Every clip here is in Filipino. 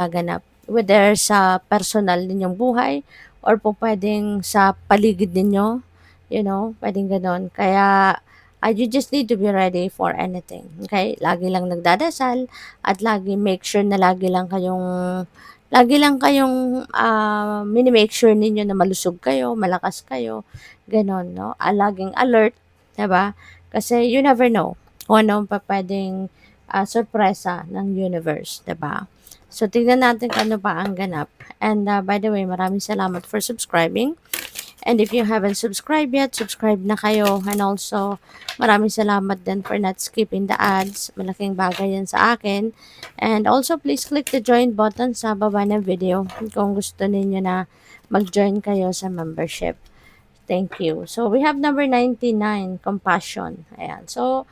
gaganap. Whether sa personal ninyong buhay or po puwedeng sa paligid ninyo, puwedeng gano'n. Kaya, you just need to be ready for anything, okay? Lagi lang nagdadasal at make sure na lagi lang kayong, mini-make sure ninyo na malusog kayo, malakas kayo, gano'n 'no. Laging alert, 'di ba? Kasi you never know kung ano ang pupuwedeng, sorpresa ng universe, 'di ba? So, tignan natin kung ano pa ang ganap. And, by the way, maraming salamat for subscribing. And if you haven't subscribed yet, subscribe na kayo. And also, maraming salamat din for not skipping the ads. Malaking bagay yan sa akin. And also, please click the join button sa baba ng video kung gusto ninyo na mag-join kayo sa membership. Thank you. So, we have number 99, compassion. Ayan. So,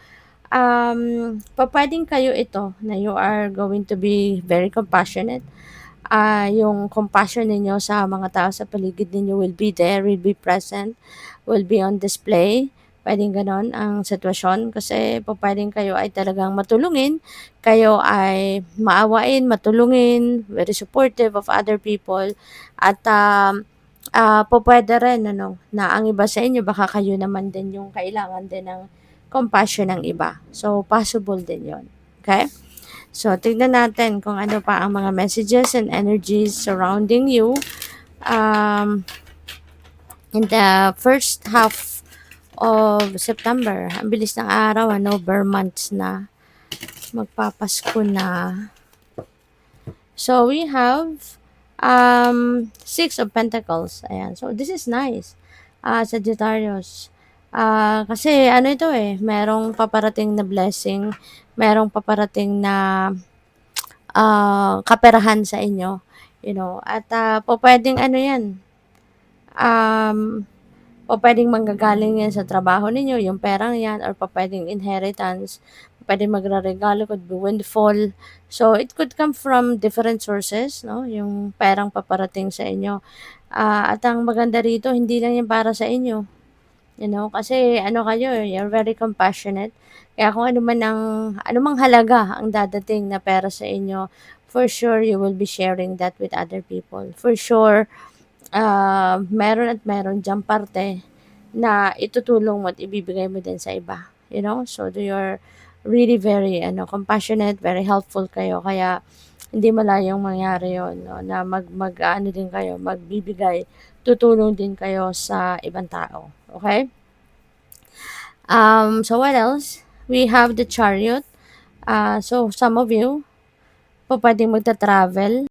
pwedeng kayo ito na you are going to be very compassionate. Yung compassion ninyo sa mga tao sa paligid ninyo will be there, will be present, will be on display. Pwedeng ganon ang sitwasyon kasi pwedeng kayo ay talagang matulungin, kayo ay maawain, matulungin, very supportive of other people, at pwede rin na ang iba sa inyo baka kayo naman din yung kailangan din ng compassion ng iba. So, possible din yon. Okay? So, tignan natin kung ano pa ang mga messages and energies surrounding you in the first half of September. Ang bilis ng araw, bare months na. Magpapasko na. So, we have Six of Pentacles. Ayan. So, this is nice. Sagittarius. Kasi ano ito merong paparating na blessing, merong paparating na kaperahan sa inyo, at pwedeng ano yan, pwedeng manggagaling yan sa trabaho ninyo, yung perang yan, or pwedeng inheritance, pwedeng magraregalo, could be windfall. So, it could come from different sources, no? Yung perang paparating sa inyo. At ang maganda rito, hindi lang yan para sa inyo. Kasi kayo, you're very compassionate. Kaya kung ano mang halaga ang dadating na pera sa inyo, for sure you will be sharing that with other people. For sure, meron at meron diyang parte na itutulong mo at ibibigay mo din sa iba. So you're really very compassionate, very helpful kayo. Kaya hindi malayong mangyari yon, no, na ano din kayo, magbibigay, tutulong din kayo sa ibang tao. Okay? So what else? We have the Chariot. So some of you, pwedeng magta-travel.